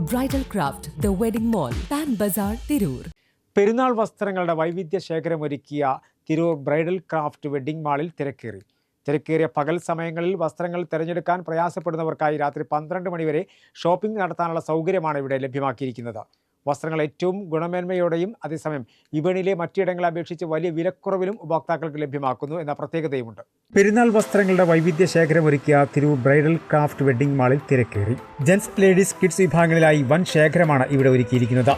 Bridal Craft, The Wedding Mall, Pan Bazaar, Tirur. പെരുന്നാൾ വസ്ത്രങ്ങളുടെ വൈവിധ്യ ശേഖരമൊരുക്കിയ തിരൂർ ബ്രൈഡൽ ക്രാഫ്റ്റ് വെഡ്ഡിംഗ് മാളിൽ തിരക്കേറിയ പകൽ സമയങ്ങളിൽ വസ്ത്രങ്ങൾ തിരഞ്ഞെടുക്കാൻ പ്രയാസപ്പെടുന്നവർക്കായി രാത്രി 12 മണി വരെ ഷോപ്പിംഗ് നടത്താനുള്ള സൗകര്യമാണ് ഇവിടെ ലഭ്യമാക്കിയിരിക്കുന്നത്. വസ്ത്രങ്ങൾ ഏറ്റവും ഗുണമേന്മയോടെയും അതേസമയം വിപണിയിലെ മറ്റിടങ്ങളെ അപേക്ഷിച്ച് വലിയ വിലക്കുറവിലും ഉപഭോക്താക്കൾക്ക് ലഭ്യമാക്കുന്നു എന്ന പ്രത്യേകതയുമുണ്ട്. പെരുന്നാൾ വസ്ത്രങ്ങളുടെ വൈവിധ്യ ശേഖരമൊരുക്കിയ തിരൂർ ബ്രൈഡൽ ക്രാഫ്റ്റ് വെഡ്ഡിംഗ് മാളിൽ തിരക്കേറി. ജെൻസ്, ലേഡീസ്, കിഡ്സ് വിഭാഗങ്ങളിലായി വൻ ശേഖരമാണ് ഇവിടെ ഒരുക്കിയിരിക്കുന്നത്.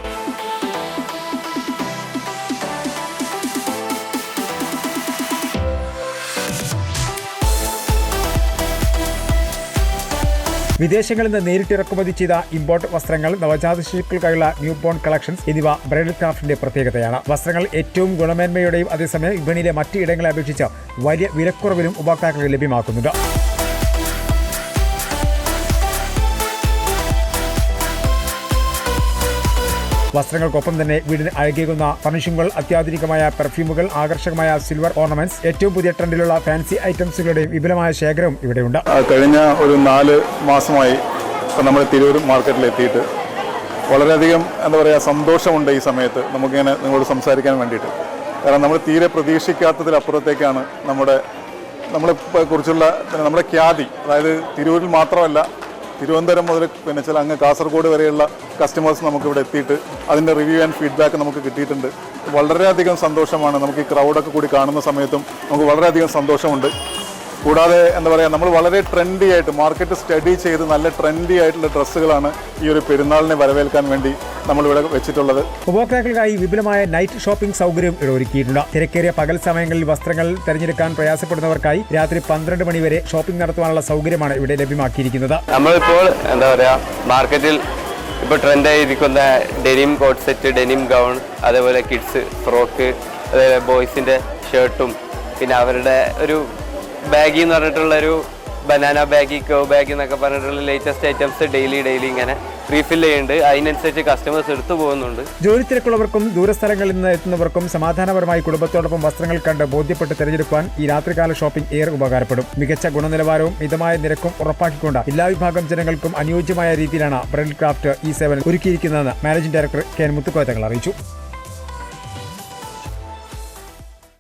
വിദേശങ്ങളിൽ നിന്ന് നേരിട്ട് ഇറക്കുമതി ചെയ്ത ഇമ്പോർട്ട് വസ്ത്രങ്ങൾ, നവജാത ശിശുക്കൾക്കായുള്ള ന്യൂ ബോൺ കളക്ഷൻസ് എന്നിവ ബ്രൈഡൽ ക്രാഫ്റ്റിന്റെ പ്രത്യേകതയാണ്. വസ്ത്രങ്ങൾ ഏറ്റവും ഗുണമേന്മയോടെയും അതേസമയം വിപണിയിലെ മറ്റ് ഇടങ്ങളെ അപേക്ഷിച്ച് വലിയ വിലക്കുറവിലും ഉപഭോക്താക്കൾക്ക് ലഭ്യമാക്കുന്നുണ്ട്. വസ്ത്രങ്ങൾക്കൊപ്പം തന്നെ വീടിന് അഴകേകുന്ന ഫർണിഷിംഗുകൾ, അത്യാധുനികമായ പെർഫ്യൂമുകൾ, ആകർഷകമായ സിൽവർ ഓർണമെന്റ്സ്, ഏറ്റവും പുതിയ ട്രെൻഡിലുള്ള ഫാൻസി ഐറ്റംസുകളുടെയും വിപുലമായ ശേഖരവും ഇവിടെയുണ്ട്. കഴിഞ്ഞ ഒരു 4 മാസമായി നമ്മൾ തിരൂർ മാർക്കറ്റിൽ എത്തിയിട്ട് വളരെയധികം സന്തോഷമുണ്ട് ഈ സമയത്ത് നമുക്കിങ്ങനെ നിങ്ങളോട് സംസാരിക്കാൻ വേണ്ടിയിട്ട്. കാരണം നമ്മൾ തീരെ പ്രതീക്ഷിക്കാത്തതിലപ്പുറത്തേക്കാണ് നമ്മളെ കുറിച്ചുള്ള നമ്മുടെ ഖ്യാതി. അതായത് തിരൂരിൽ മാത്രമല്ല, തിരുവനന്തപുരം മുതൽ ചില അങ്ങ് കാസർഗോഡ് വരെയുള്ള കസ്റ്റമേഴ്സ് നമുക്കിവിടെ എത്തിയിട്ട് അതിൻ്റെ റിവ്യൂ ആൻഡ് ഫീഡ്ബാക്ക് നമുക്ക് കിട്ടിയിട്ടുണ്ട്. വളരെയധികം സന്തോഷമാണ്. നമുക്ക് ഈ ക്രൗഡൊക്കെ കൂടി കാണുന്ന സമയത്തും നമുക്ക് വളരെയധികം സന്തോഷമുണ്ട്. കൂടാതെ നമ്മൾ വളരെ ട്രെൻഡി ആയിട്ട് മാർക്കറ്റ് സ്റ്റഡി ചെയ്ത് നല്ല ട്രെൻഡി ആയിട്ടുള്ള ഡ്രസ്സുകളാണ് ഈ ഒരു പെരുന്നാളിനെ വരവേൽക്കാൻ വേണ്ടി നമ്മളിവിടെ വെച്ചിട്ടുള്ളത്. ഉപഭോക്താക്കൾക്കായി വിപുലമായ നൈറ്റ് ഷോപ്പിംഗ് സൗകര്യം ഇവിടെ ഒരുക്കിയിട്ടുണ്ട്. തിരക്കേറിയ പകൽ സമയങ്ങളിൽ വസ്ത്രങ്ങൾ തിരഞ്ഞെടുക്കാൻ പ്രയാസപ്പെടുന്നവർക്കായി രാത്രി 12 മണി വരെ ഷോപ്പിംഗ് നടത്തുവാനുള്ള സൗകര്യമാണ് ഇവിടെ ലഭ്യമാക്കിയിരിക്കുന്നത്. നമ്മളിപ്പോൾ മാർക്കറ്റിൽ ഇപ്പോൾ ട്രെൻഡായിരിക്കുന്ന denim coat set, denim gown, അതേപോലെ കിഡ്സ് ഫ്രോക്ക്, അതേപോലെ ബോയ്സിൻ്റെ ഷർട്ടും, പിന്നെ അവരുടെ ഒരു ബാഗി എന്ന് പറഞ്ഞിട്ടുള്ളൊരു ബനാന ബാഗി, കോ ബാഗ് എന്നൊക്കെ പറഞ്ഞിട്ടുള്ള ലേറ്റസ്റ്റ് ഐറ്റംസ് ഡെയിലി ഇങ്ങനെ റീഫിൽ ചെയ്യുന്നുണ്ട്. അതിനനുസരിച്ച് കസ്റ്റമേഴ്സ് എടുത്തു പോകുന്നുണ്ട്. ജോലി തിരക്കുള്ളവർക്കും ദൂരസ്ഥലങ്ങളിൽ നിന്ന് എത്തുന്നവർക്കും സമാധാനപരമായി കുടുംബത്തോടൊപ്പം വസ്ത്രങ്ങൾ കണ്ട് ബോധ്യപ്പെട്ട് തിരഞ്ഞെടുക്കാൻ ഈ രാത്രികാല ഷോപ്പിംഗ് ഏറെ ഉപകാരപ്പെടും. മികച്ച ഗുണനിലവാരവും മിതമായ നിരക്കും ഉറപ്പാക്കിക്കൊണ്ട് എല്ലാ വിഭാഗം ജനങ്ങൾക്കും അനുയോജ്യമായ രീതിയിലാണ് ബ്രൈഡൽ ക്രാഫ്റ്റ് ഈ സേവനം ഒരുക്കിയിരിക്കുന്നതെന്ന് managing director K Muthukoya Thangal അറിയിച്ചു.